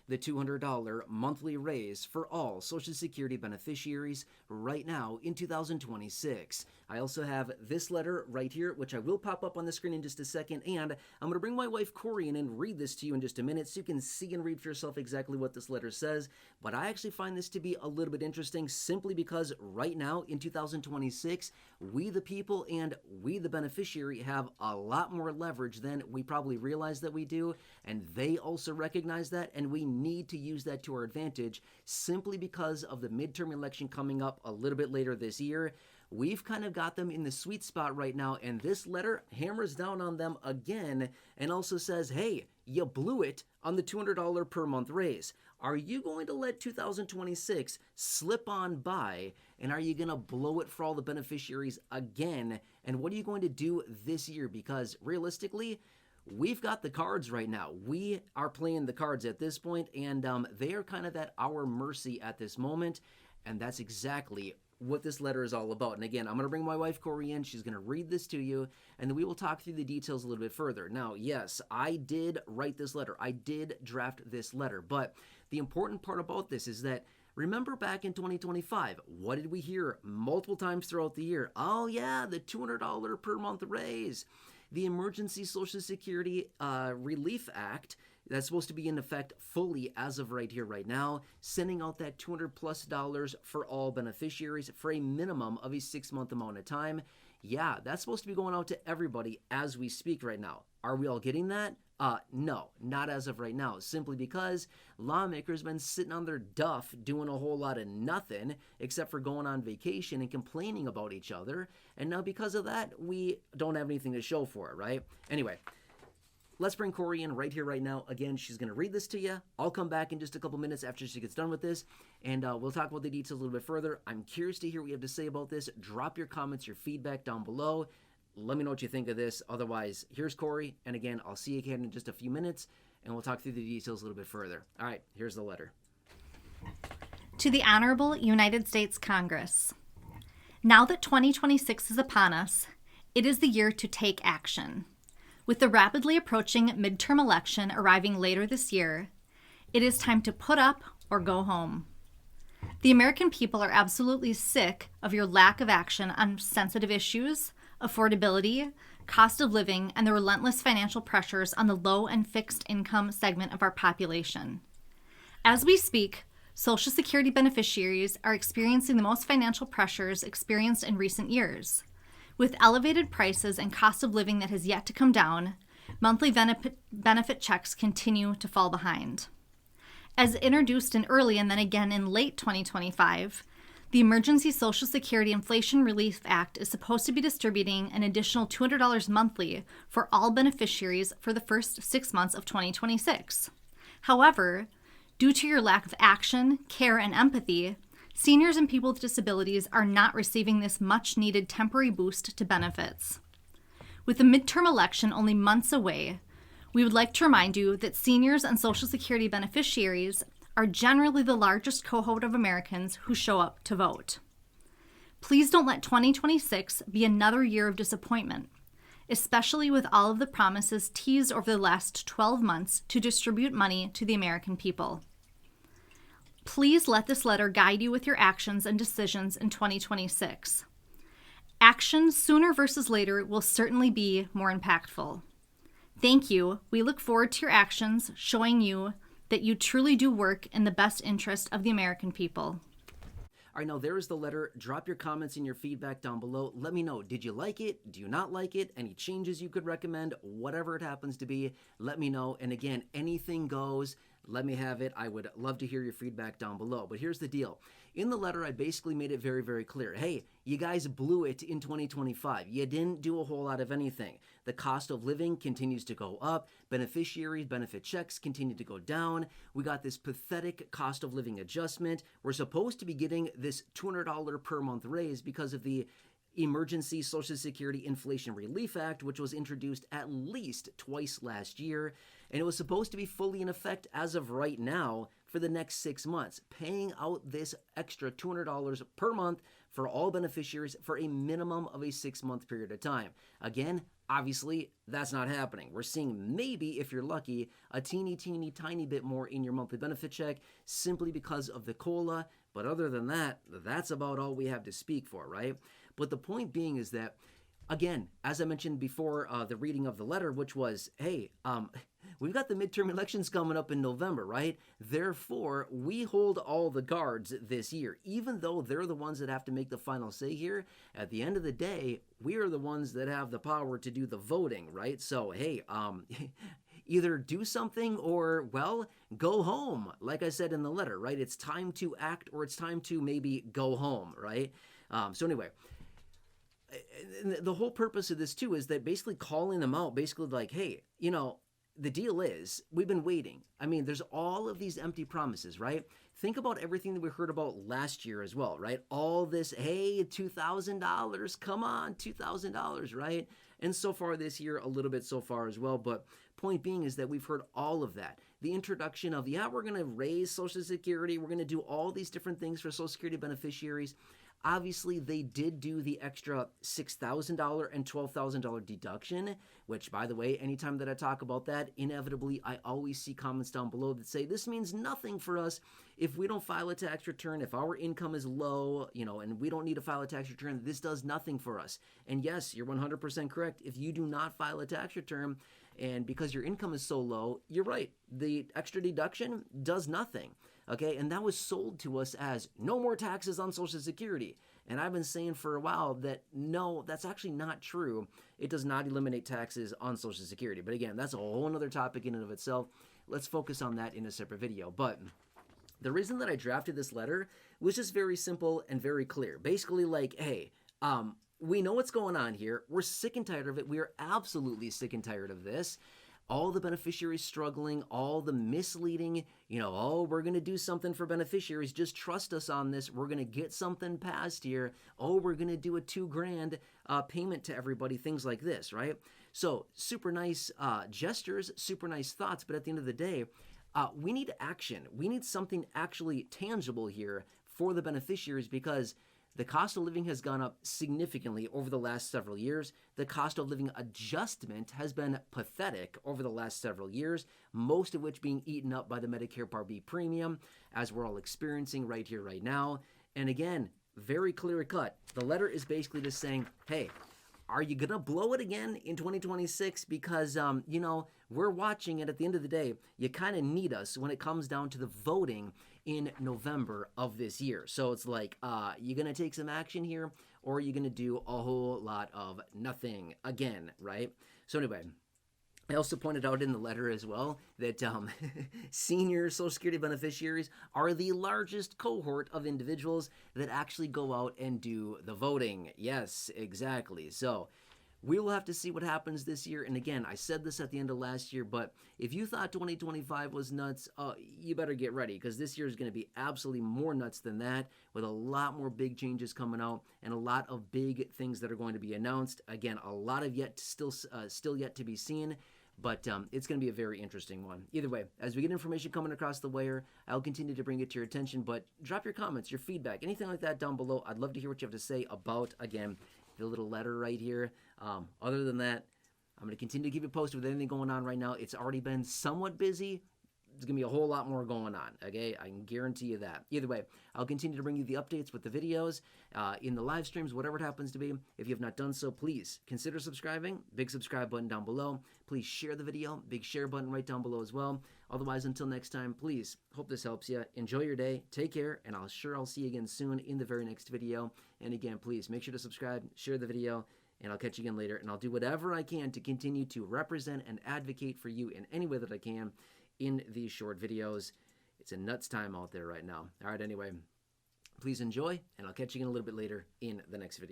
the $200 monthly raise for all Social Security beneficiaries right now in 2026. I also have this letter right here, which I will pop up on the screen in just a second, and I'm going to bring my wife Corey in and read this to you in just a minute so you can see and read for yourself exactly what this letter says. But I actually find this to be a little bit interesting simply because right now in 2026, we the people and we the beneficiary have a lot more leverage than we probably realize that we do, and they also recognize that, and we need to use that to our advantage simply because of the midterm election coming up a little bit later this year. We've kind of got them in the sweet spot right now, and this letter hammers down on them again and also says, hey, you blew it on the $200 per month raise. Are you going to let 2026 slip on by, and are you going to blow it for all the beneficiaries again? And what are you going to do this year? Because realistically, we've got the cards right now. We are playing the cards at this point, and they are kind of at our mercy at this moment, and that's exactly what this letter is all about. And again, I'm going to bring my wife Corey in. She's going to read this to you, and then we will talk through the details a little bit further. Now, yes, I did write this letter. I did draft this letter, but the important part about this is that remember back in 2025, what did we hear multiple times throughout the year? Oh yeah, the $200 per month raise. The Emergency Social Security Relief Act that's supposed to be in effect fully as of right here, right now, sending out that $200+ for all beneficiaries for a minimum of a 6-month amount of time. Yeah, that's supposed to be going out to everybody as we speak right now. Are we all getting that? No, not as of right now, simply because lawmakers have been sitting on their duff doing a whole lot of nothing except for going on vacation and complaining about each other. And now because of that, we don't have anything to show for it, right? Anyway, let's bring Corey in right here, right now. Again, she's going to read this to you. I'll come back in just a couple minutes after she gets done with this, and we'll talk about the details a little bit further. I'm curious to hear what you have to say about this. Drop your comments, your feedback down below. Let me know what you think of this. Otherwise, here's Corey, and again, I'll see you again in just a few minutes, and we'll talk through the details a little bit further. All right, here's the letter. To the Honorable United States Congress, now that 2026 is upon us, it is the year to take action. With the rapidly approaching midterm election arriving later this year, it is time to put up or go home. The American people are absolutely sick of your lack of action on sensitive issues, affordability, cost of living, and the relentless financial pressures on the low and fixed income segment of our population. As we speak, Social Security beneficiaries are experiencing the most financial pressures experienced in recent years. With elevated prices and cost of living that has yet to come down, monthly benefit checks continue to fall behind. As introduced in early and then again in late 2025, the Emergency Social Security Inflation Relief Act is supposed to be distributing an additional $200 monthly for all beneficiaries for the first 6 months of 2026. However, due to your lack of action, care, and empathy, seniors and people with disabilities are not receiving this much-needed temporary boost to benefits. With the midterm election only months away, we would like to remind you that seniors and Social Security beneficiaries are generally the largest cohort of Americans who show up to vote. Please don't let 2026 be another year of disappointment, especially with all of the promises teased over the last 12 months to distribute money to the American people. Please let this letter guide you with your actions and decisions in 2026. Action sooner versus later will certainly be more impactful. Thank you. We look forward to your actions, showing you that you truly do work in the best interest of the American people. All right, now there is the letter. Drop your comments and your feedback down below. Let me know, did you like it? Do you not like it? Any changes you could recommend? Whatever it happens to be, let me know. And again, anything goes. Let me have it. I would love to hear your feedback down below. But here's the deal. In the letter, I basically made it very, very clear. Hey, you guys blew it in 2025. You didn't do a whole lot of anything. The cost of living continues to go up. Beneficiaries, benefit checks continue to go down. We got this pathetic cost of living adjustment. We're supposed to be getting this $200 per month raise because of the Emergency Social Security Inflation Relief Act, which was introduced at least twice last year. And it was supposed to be fully in effect as of right now for the next 6 months, paying out this extra $200 per month for all beneficiaries for a minimum of a 6-month period of time. Again, Obviously, that's not happening. We're seeing maybe, if you're lucky, a teeny tiny bit more in your monthly benefit check simply because of the COLA. But other than that, that's about all we have to speak for, right? But the point being is that, again, as I mentioned before, the reading of the letter, which was, hey, we've got the midterm elections coming up in November, right? Therefore, we hold all the cards this year. Even though they're the ones that have to make the final say here, at the end of the day, we are the ones that have the power to do the voting, right? So, hey, either do something or, well, go home. Like I said in the letter, right? It's time to act, or it's time to maybe go home, right? So anyway, the whole purpose of this too is that basically calling them out, basically like, hey, the deal is we've been waiting. I mean, there's all of these empty promises, right? Think about everything that we heard about last year as well, right? All this, hey, $2,000, come on, $2,000, right? And so far this year, a little bit so far as well. But point being is that we've heard all of that. The introduction of, yeah, we're going to raise Social Security. We're going to do all these different things for Social Security beneficiaries. Obviously, they did do the extra $6,000 and $12,000 deduction, which, by the way, anytime that I talk about that, inevitably, I always see comments down below that say, this means nothing for us if we don't file a tax return, if our income is low, and we don't need to file a tax return, this does nothing for us. And yes, you're 100% correct. If you do not file a tax return, and because your income is so low, you're right, the extra deduction does nothing. Okay, and that was sold to us as no more taxes on Social Security. And I've been saying for a while that no, that's actually not true. It does not eliminate taxes on Social Security. But again, that's a whole other topic in and of itself. Let's focus on that in a separate video. But the reason that I drafted this letter was just very simple and very clear. Basically like, hey, we know what's going on here. We're sick and tired of it. We are absolutely sick and tired of this. All the beneficiaries struggling, all the misleading, oh, we're going to do something for beneficiaries. Just trust us on this. We're going to get something passed here. Oh, we're going to do a $2,000 payment to everybody, things like this, right? So super nice gestures, super nice thoughts. But at the end of the day, we need action. We need something actually tangible here for the beneficiaries, because the cost of living has gone up significantly over the last several years. The cost of living adjustment has been pathetic over the last several years, most of which being eaten up by the Medicare Part B premium, as we're all experiencing right here, right now. And again, very clear cut. The letter is basically just saying, hey, are you going to blow it again in 2026? Because, we're watching it. At the end of the day, you kind of need us when it comes down to the voting in November of this year. So it's like, you going to take some action here, or are you going to do a whole lot of nothing again, right? So anyway, I also pointed out in the letter as well that senior Social Security beneficiaries are the largest cohort of individuals that actually go out and do the voting. Yes, exactly. So we will have to see what happens this year. And again, I said this at the end of last year, but if you thought 2025 was nuts, you better get ready, because this year is going to be absolutely more nuts than that, with a lot more big changes coming out and a lot of big things that are going to be announced. Again, a lot of still yet to be seen. But it's going to be a very interesting one. Either way, as we get information coming across the wire, I'll continue to bring it to your attention. But drop your comments, your feedback, anything like that down below. I'd love to hear what you have to say about, again, the little letter right here. Other than that, I'm going to continue to keep you posted with anything going on right now. It's already been somewhat busy. There's going to be a whole lot more going on, okay? I can guarantee you that. Either way, I'll continue to bring you the updates with the videos, in the live streams, whatever it happens to be. If you have not done so, please consider subscribing. Big subscribe button down below. Please share the video. Big share button right down below as well. Otherwise, until next time, please, hope this helps you. Enjoy your day. Take care, and I'll see you again soon in the very next video. And again, please make sure to subscribe, share the video, and I'll catch you again later. And I'll do whatever I can to continue to represent and advocate for you in any way that I can in these short videos. It's a nuts time out there right now. All right, anyway, please enjoy, and I'll catch you again a little bit later in the next video.